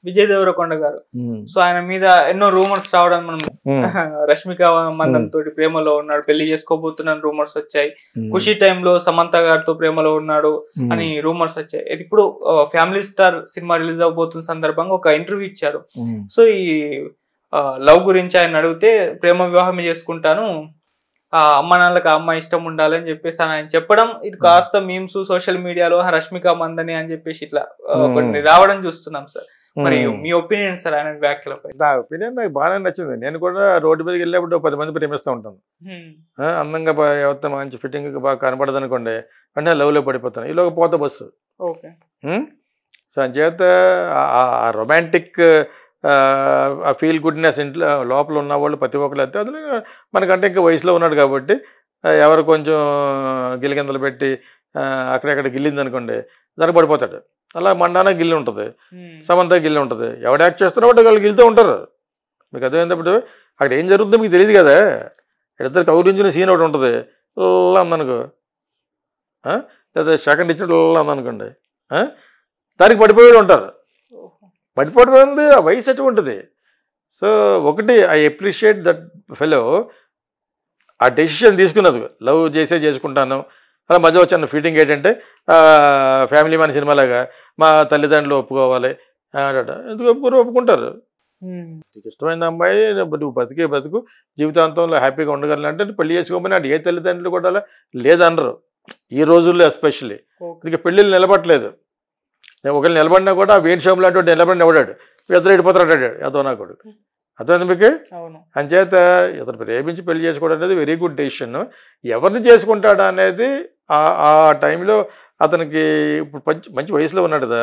విజయ్ దేవరకొండ గారు. సో ఆయన మీద ఎన్నో రూమర్స్ రావడం, మనం రష్మిక మందన్ తోటి ప్రేమలో ఉన్నాడు, పెళ్లి చేసుకోబోతున్న రూమర్స్ వచ్చాయి. ఖుషి టైంలో సమంత గారితో ప్రేమలో ఉన్నాడు అని రూమర్స్ వచ్చాయి. ఇప్పుడు ఫ్యామిలీ స్టార్ సినిమా రిలీజ్ అవబోతున్న సందర్భంగా ఒక ఇంటర్వ్యూ ఇచ్చారు. సో ఈ లవ్ గురించి ఆయన అడిగితే ప్రేమ వివాహం చేసుకుంటాను, అమ్మ నాన్నలకు ఆ అమ్మాయి ఇష్టం ఉండాలి అని చెప్పేసి ఆయన చెప్పడం, ఇది కాస్త మీమ్స్ సోషల్ మీడియాలో రష్మిక మందని అని చెప్పేసి ఇట్లా కొన్ని రావడం చూస్తున్నాం సార్. మరి మీ ఒపీనియన్ సార్ ఆయన వ్యాఖ్యలపై? నా ఒపీనియన్ నాకు బాగానే నచ్చింది. నేను కూడా రోడ్డు మీదకి వెళ్ళేప్పుడు 10 మంది ప్రేమిస్తూ ఉంటాను. అందంగా ఎవరితో మంచి ఫిట్టింగ్ బాగా కనపడదు అనుకోండి, అంటే లవ్లో పడిపోతాను. ఈలోగా పోతా బస్సు. ఓకే. సో అంచేత ఆ రొమాంటిక్ ఆ ఫీల్ గుడ్నెస్ ఇంట్లో లోపల ఉన్న వాళ్ళు ప్రతి ఒక్కరు అయితే అందులో మనకంటే ఇంకా వయసులో ఉన్నాడు కాబట్టి ఎవరు కొంచెం గిలిగింతలు పెట్టి అక్కడెక్కడ గిల్లింది అనుకోండి దానికి పడిపోతాడు. అలా మండాన గిల్లి ఉంటుంది, సమంత గిల్లి ఉంటుంది. ఎవడు యాక్ట్ చేస్తున్నా బట్టి వాళ్ళు గిల్తూ ఉంటారు. మీకు అర్థమైనప్పుడు అక్కడ ఏం జరుగుతుందో మీకు తెలియదు కదా. ఇద్దరు కౌరించిన సీన్ ఒకటి ఉంటుంది, ఇలా అందనుకో, లేదా సెకండ్ ఇచ్చాడు ఇలా అందనుకోండి, దానికి పడిపోయి ఉంటారు. పడిపోవడం ఆ వయసు అటువంటిది. సో ఒకటి ఐ అప్రిషియేట్ దట్ ఫెలో ఆ డెసిషన్ తీసుకున్నది, లవ్ చేసుకుంటాను. అలా మధ్య వచ్చిన ఫీటింగ్ ఏంటంటే ఫ్యామిలీ మన సినిమాలాగా మా తల్లిదండ్రులు ఒప్పుకోవాలి, ఎందుకు ఒప్పుకుంటారు. నీకు ఇష్టమైన అమ్మాయి నువ్వు బతుకు జీవితాంతంలో హ్యాపీగా ఉండగలంటే పెళ్లి చేసుకోమని అటు ఏ తల్లిదండ్రులు కూడా లేదనరు ఈ రోజుల్లో. ఎస్పెషల్లీ ఇక పెళ్ళిళ్ళు నిలబట్టలేదు. ఒకళ్ళు నిలబడినా కూడా వేణి షాపు లాంటి నిలబడిన ఎవడాడు ఇద్దరు వెళ్ళిపోతాడు అదో నా కొడుకు. అర్థమైంది మీకు? అంచేత ఇతను ప్రేమించి పెళ్లి చేసుకోవడం అనేది వెరీ గుడ్ డెసిషన్. ఎవరిని చేసుకుంటాడా అనేది ఆ టైంలో అతనికి ఇప్పుడు మంచి వయసులో ఉన్నాడు కదా,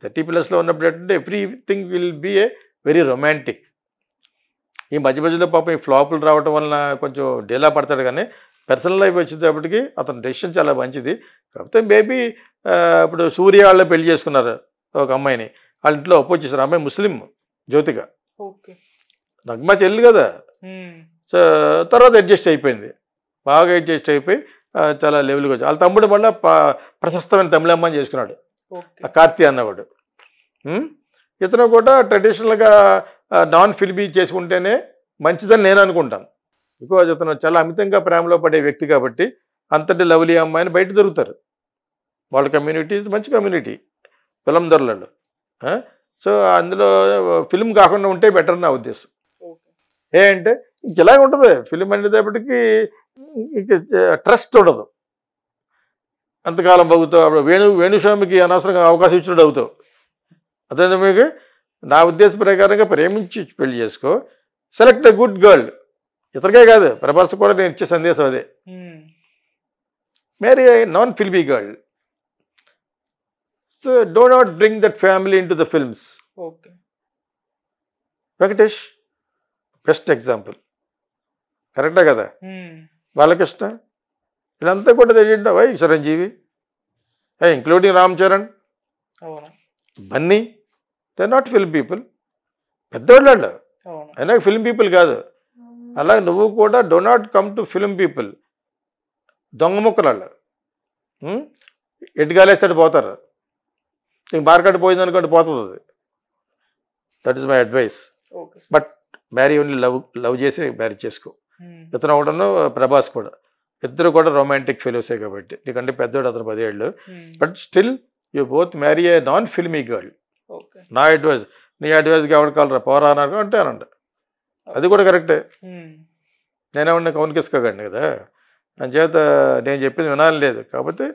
30+ ఉన్నప్పుడు ఏంటంటే everything will be a very romantic. ఈ మధ్యలో పాపం ఈ ఫ్లాపులు రావడం వలన కొంచెం డేలా పడతాడు, కానీ పర్సనల్ లైఫ్ వచ్చేటప్పటికి అతని డెసిషన్ చాలా మంచిది. కాకపోతే మేబీ ఇప్పుడు సూర్య వాళ్ళే పెళ్లి చేసుకున్నారు ఒక అమ్మాయిని, వాళ్ళ ఇంట్లో అపోజ్ చేశారు. అమ్మాయి ముస్లిం, జ్యోతిక, నగ్మా చెల్లి కదా. సో తర్వాత అడ్జస్ట్ అయిపోయింది, బాగా అడ్జస్ట్ అయిపోయి చాలా లెవెల్గా వచ్చి వాళ్ళ తమ్ముడు వల్ల ప్రశస్తమైన తమిళమ్మని చేసుకున్నాడు, కార్తీ అన్నవాడు. ఇతను కూడా ట్రెడిషనల్గా నాన్ ఫిల్మీ చేసుకుంటేనే మంచిదని నేను అనుకుంటాను. బికాజ్ ఇతను చాలా అమితంగా ప్రేమలో పడే వ్యక్తి కాబట్టి అంతటి లవ్లీ అమ్మాయిని బయట దొరుకుతారు. వాళ్ళ కమ్యూనిటీ మంచి కమ్యూనిటీ ఫిలం దొరలలో. సో అందులో ఫిల్మ్ కాకుండా ఉంటే బెటర్ నా ఉద్దేశం. ఏంటంటే ఇలాగే ఉంటుంది ఫిలిం అనేటప్పటికీ, ట్రస్ట్ ఉండదు. అంతకాలం బగుతావు. అప్పుడు వేణుస్వామికి అనవసరంగా అవకాశం ఇచ్చినట్టు అవుతావు. అదే మీకు నా ఉద్దేశ ప్రకారంగా ప్రేమించి పెళ్లి చేసుకో, సెలెక్ట్ ఎ గుడ్ గర్ల్. ఇతరికే కాదు, ప్రభాస్ కూడా నేను ఇచ్చే సందేశం అదే, marry a non filmy girl. So do not bring that family into the films. Venkatesh best example, కరెక్టే కదా. బాలకృష్ణ వీళ్ళంతా కూడా తెలియదు. Why Chiranjeevi, including Ram Charan, Bunny, they are not film people. పెద్దవాళ్ళు వాళ్ళు అయినా ఫిల్మ్ పీపుల్ కాదు. అలాగే నువ్వు కూడా do not come to film people. దొంగ ముక్కలు వాళ్ళు ఎడ్గాలేస్తాడు పోతారు. ఇంక మార్కెట్ పోయింది అనుకోండి పోతుంది అది. That is my advice. But marry only love చేసి మ్యారేజ్ చేసుకో. ఇతను ఒకటను ప్రభాస్ కూడా, ఇద్దరు కూడా రొమాంటిక్ ఫెలోసే కాబట్టి. నీకంటే పెద్దోడు అతను 10 ఏళ్ళు. But still you both marry a non filmy girl. నా అడ్వైస్. నీ అడ్వైస్కి ఎవరు కాలరా పోరా అన్నారు అంటే అనంట, అది కూడా కరెక్టే. నేనేమన్నా కౌన్కిసుకోగండి కదా, అంచేత నేను చెప్పింది వినాలి లేదు. కాకపోతే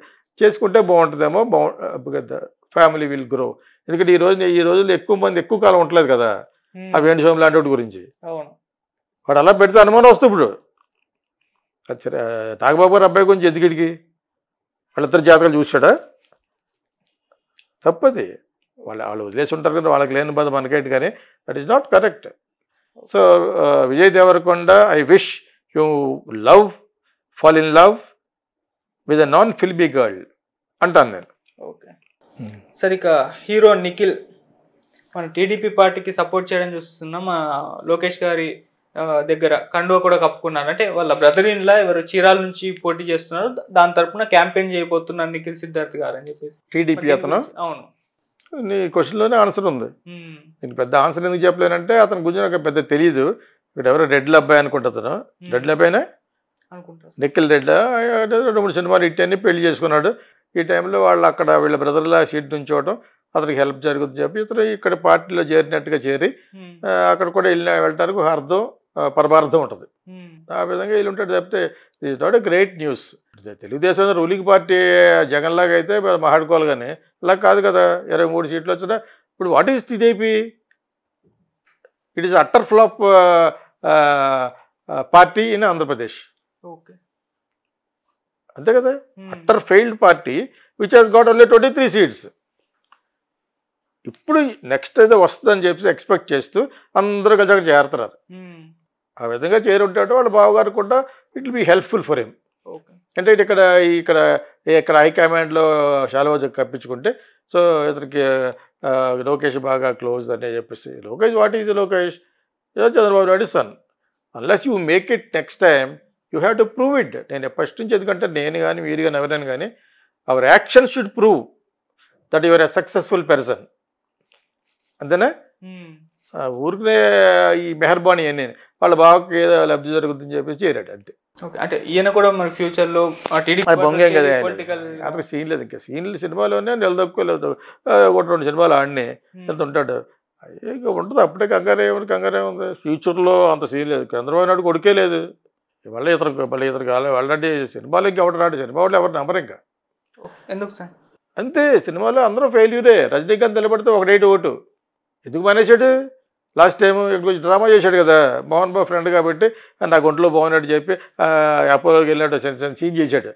చేసుకుంటే బాగుంటుందేమో, ఫ్యామిలీ విల్ గ్రో. ఎందుకంటే ఈ రోజుల్లో ఎక్కువ మంది ఎక్కువ కాలం ఉండలేదు కదా ఆ వేణుస్వామి లాంటి వాటి గురించి. వాడు అలా పెడితే అనుమానం వస్తుంది. ఇప్పుడు నాగబాబు గారు అబ్బాయి గురించి ఎందుకిడికి వాళ్ళిద్దరు జాతకాలు చూసాడా? తప్పది. వాళ్ళు వదిలేసి ఉంటారు కదా, వాళ్ళకి లేని బాధ మనకేంటి, కానీ that is not correct. So Vijay Deverakonda, I wish you fall in love with a non filmy girl అంటాను నేను. ఓకే సరే, ఇక హీరో నిఖిల్ మన టీడీపీ పార్టీకి సపోర్ట్ చేయడం చూస్తున్నాం. లోకేష్ గారి దగ్గర కండువా కూడా కప్పుకున్నారు. అంటే వాళ్ళ బ్రదర్ ఇన్ లా ఎవరు చీరాల నుంచి పోటీ చేస్తున్నారు, దాని తరపున క్యాంపెయిన్ చేయబోతున్నారు నిఖిల్ సిద్ధార్థ్ గారు అని చెప్పేసి. టీడీపీ అతను? అవును. నీ క్వశ్చన్లోనే ఆన్సర్ ఉంది. నేను పెద్ద ఆన్సర్ ఎందుకు చెప్పలేనంటే అతని గురించి నాకు పెద్ద తెలియదు. ఇక్కడ ఎవరో రెడ్ల అబ్బాయి అనుకుంటున్నాను. రెడ్ల అబ్బాయినా నిఖిల్ రెడ్డి 2-3 సినిమాలు ఇట్టని పెళ్లి చేసుకున్నాడు. ఈ టైంలో వాళ్ళు అక్కడ వీళ్ళ బ్రదర్లా సీట్ నుంచోవడం, అతనికి హెల్ప్ జరుగుతుంది చెప్పి ఇతను ఇక్కడ పార్టీలో చేరినట్టుగా చేరి అక్కడ కూడా వెళ్ళటానికి ఒక అర్థం పరమార్థం ఉంటుంది. ఆ విధంగా వీళ్ళు ఉంటాడు తప్పితే this not a great news. Telugu Desam ruling party జగన్లాగా అయితే మాట్లాడుకోవాలి, కానీ అలా కాదు కదా. 23 సీట్లు వచ్చినా ఇప్పుడు what is TDP? It is utter flop party in Andhra Pradesh. అంతే కదా, utter failed party which has got only 23 seats. ఇప్పుడు నెక్స్ట్ అయితే వస్తుందని చెప్పి ఎక్స్పెక్ట్ చేస్తూ అందరూ కలిసి అక్కడ చేరుతున్నారు. ఆ విధంగా చేరుంటాడు వాళ్ళ బావగారు కూడా it will be helpful for him. అంటే ఇక్కడ ఇక్కడ ఇక్కడ హైకమాండ్లో శాలువా కప్పించుకుంటే సో ఇతనికి లోకేష్ బాగా క్లోజ్ అని చెప్పేసి, Lokesh what is Lokesh? Chandrababu Naidu son. Unless you make it next time you have to prove it. నేను ఫస్ట్ నుంచి ఎందుకంటే నేను కానీ మీరు కానీ ఎవరైనా కానీ our action should prove that your a successful person. అంతేనా? ఊరికే ఈ మెహర్బానీ అని వాళ్ళ బావకి ఏదో లబ్ధి జరుగుతుందని చెప్పి చేరాడు అంతే. అంటే ఈయన కూడా మన ఫ్యూచర్లో బొంగేం కదా, అతనికి సీన్ లేదు. ఇంకా సీన్లు సినిమాలోనే నిలదొక్కోలేదు. 1-2 సినిమాలు ఆడినే ఎంత ఉంటాడు ఇక ఉంటుంది. అప్పుడే కంగారే ఉంది. ఫ్యూచర్లో అంత సీన్ లేదు. చంద్రబాబు నాయుడు కొడుకే లేదు. మళ్ళీ ఇతరు కాలే వాళ్ళంటే సినిమాలు ఇంకా ఎవరు రాడు. సినిమా వాళ్ళు ఎవరు నమ్మరు ఇంకా. ఎందుకు సార్? అంతే, సినిమాలో అందరూ ఫెయిల్యూరే. రజనీకాంత్ నిలబడితే 1 ఓటు. ఎందుకు మానేశాడు? లాస్ట్ టైం ఇక్కడ కొంచెం డ్రామా చేశాడు కదా, మోహన్ బాబు ఫ్రెండ్ కాబట్టి నాకు ఒంట్లో బాగున్నాడు చెప్పి అపోలోకి వెళ్ళాడు, సీన్ చేశాడు.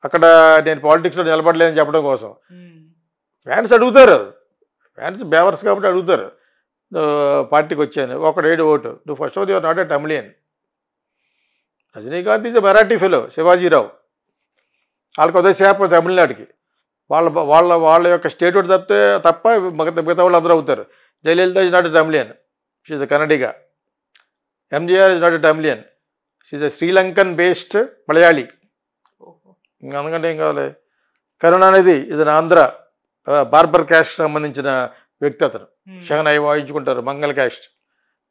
అక్కడ నేను పాలిటిక్స్లో నిలబడలేదని చెప్పడం కోసం ఫ్యాన్స్ అడుగుతారు. ఫ్యాన్స్ బేవర్స్ కాబట్టి అడుగుతారు. పార్టీకి వచ్చాను 1 ఓటు. నువ్వు first of your not a Tamilian. Rajinikanth is a Marathi fellow, Shivaji Rao. వాళ్ళకి అదే శాప తమిళనాడుకి. వాళ్ళ యొక్క స్టేట్ ఒకటి తప్ప మిగతా వాళ్ళు అందరూ అవుతారు. Jayalalithaa is not a Tamilian, she is a Kannadiga. MGR is not a Tamilian, she is a Sri Lankan based Malayali. ఇంకా అందుకంటే ఏం కావాలి? Karunanidhi is an Andhra barber caste సంబంధించిన వ్యక్తి. అతను షహనాయి వాయించుకుంటారు, మంగళ క్యాస్ట్.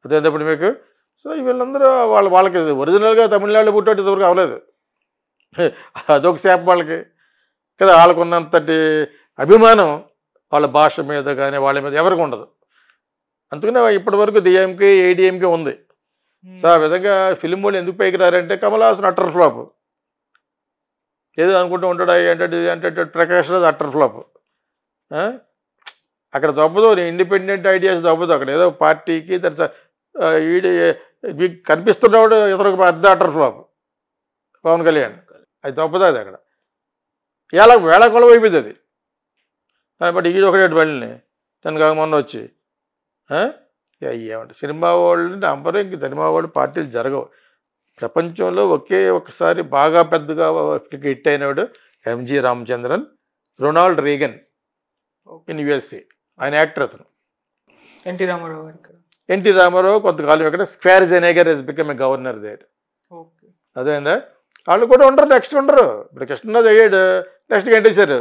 అదేటప్పుడు మీకు సో వీళ్ళందరూ వాళ్ళకి ఒరిజినల్గా తమిళనాడులో పుట్టాడు ఇంతవరకు అవ్వలేదు. అదొక శాప వాళ్ళకి కదా. వాళ్ళకున్నంతటి అభిమానం వాళ్ళ భాష మీద కానీ వాళ్ళ మీద ఎవరికి ఉండదు. అందుకనే ఇప్పటి వరకు డిఎంకే ఏడీఎంకే ఉంది. సో ఆ విధంగా ఫిలిం వాళ్ళు ఎందుకు పైకి రారంటే కమల్ హాసన్ అట్టర్ ఫ్లాప్. ఏదో అనుకుంటూ ఉంటాడు అంటే ప్రకాష్ రాజ్ అట్టర్ ఫ్లాప్. అక్కడ దొబ్బదు, ఇండిపెండెంట్ ఐడియాస్ దొబ్బదు. అక్కడ ఏదో పార్టీకి మీకు కనిపిస్తున్నవాడు ఇతరులకు పెద్ద అట్టర్ ఫ్లాప్ పవన్ కళ్యాణ్. అది దొబ్బదు. అది అక్కడ వేళాకొలం అయిపోయింది అది. బట్ ఈ ఒకటి వెళ్ళి నేను కాక మొన్న వచ్చి ఏమంటే సినిమా వాళ్ళు నంబరు ఇంక సినిమా వాళ్ళు పార్టీలు జరగవు. ప్రపంచంలో ఒకసారి బాగా పెద్దగా హిట్ అయినాడు MG Ramachandran, Ronald Reagan in USA. ఆయన యాక్టర్. అతను ఎన్టీ రామారావు కొంతకాలం ఇక్కడ Schwarzenegger has become a governor there. అదేందా వాళ్ళు కూడా ఉండరు, నెక్స్ట్ ఉండరు. ఇప్పుడు కృష్ణరాజు అయ్యాడు, నెక్స్ట్గా ఎంటేశారు.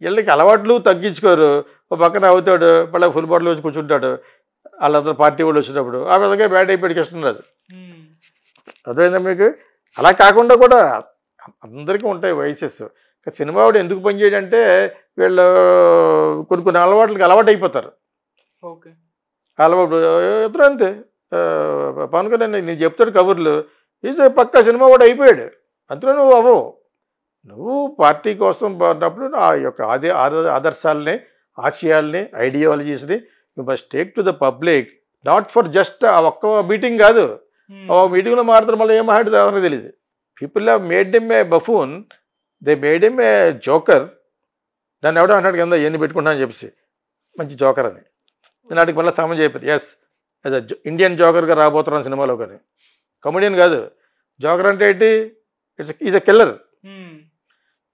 వీళ్ళకి అలవాట్లు తగ్గించుకోరు. ఒక పక్కన అవుతాడు, మళ్ళీ ఫుల్ బాటిల్ వచ్చి కూర్చుంటాడు వాళ్ళందరూ పార్టీ వాళ్ళు వచ్చినప్పుడు. ఆ విధంగా బ్యాడ్ అయిపోయాడు కృష్ణరాజు. అదేందా మీకు? అలా కాకుండా కూడా అందరికీ ఉంటాయి వయసెస్. సినిమా వాడు ఎందుకు పనిచేయడంటే వీళ్ళు కొన్ని అలవాట్లకి అలవాటు అయిపోతారు. అలవాటు ఇద్దరు అంతే. పవన్ కళ్యాణ్ నేను చెప్తాడు కబుర్లు, ఇది పక్కా సినిమా వాడు అయిపోయాడు. అంతలో నువ్వు అవ్వవు. నువ్వు పార్టీ కోసం పడినప్పుడు ఆ యొక్క ఆదర్శాలని, ఆశయాల్ని, ఐడియాలజీస్ని you must take to the public, not for just ఆ ఒక్క మీటింగ్ కాదు. ఆ మీటింగ్లో మాట్లాడతారు, మళ్ళీ ఏం మాట్లాడితే ఎవరికి తెలియదు. People have made him a buffoon, they made him a joker. దాన్ని ఎవడో అన్నాడు కింద ఎన్ని పెట్టుకుంటా అని చెప్పేసి మంచి జోకర్ అని. నాటికి మళ్ళీ సామాన్ చెప్పారు, ఎస్ యాజ్ అ ఇండియన్ జోకర్గా రాబోతున్నాను సినిమాలో. కానీ కమెడియన్ కాదు. జోకర్ అంటే ఏంటి? ఈజ్ అ కిల్లర్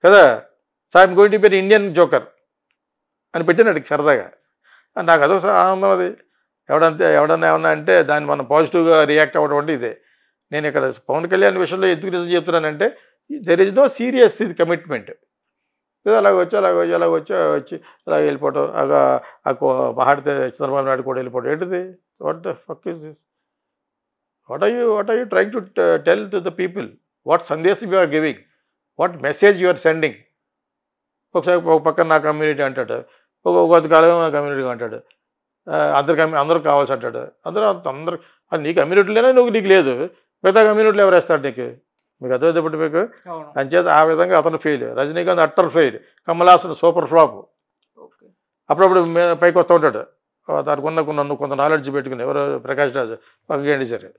కదా. So I'm going to be Indian joker అని పెట్టినాడు సరదాగా. నాకు అదొక ఆనందం. అది ఎవడన్నా ఏమన్నా అంటే దాన్ని మనం పాజిటివ్గా రియాక్ట్ అవ్వడం అంటే ఇదే. నేను ఇక్కడ పవన్ కళ్యాణ్ విషయంలో ఎందుకు రీజన్ చెప్తున్నానంటే దెర్ ఈజ్ నో సీరియస్ ఇది కమిట్మెంట్. వచ్చి అలా వెళ్ళిపోవటం మాట్లాడితే చంద్రబాబు నాయుడు కూడా వెళ్ళిపోవడం ఏంటిది? What the fuck is this? What are you trying to tell to the people? What సందేశం you are giving? What message you are sending? ఒకసారి ఒక పక్కన నా కమ్యూనిటీ అంటాడు, కొంతకాలం నా కమ్యూనిటీ అంటాడు, అందరూ కావాల్సి అంటాడు. అందరూ అది నీ కమ్యూనిటీలోనే నీకు లేదు, మిగతా కమ్యూనిటీలో ఎవరు వేస్తాడు నీకు? మీకు అర్థమైనప్పుడు మీకు అంచేత ఆ విధంగా అతను fail. Rajinikanth utter fail. Kamal Haasan super flop. అప్పుడప్పుడు పైకి వస్తూ ఉంటాడు, దానికి కొంత నాలెడ్జ్ పెట్టుకుని. ఎవరు? ప్రకాష్ రాజ్ పక్కకి సరే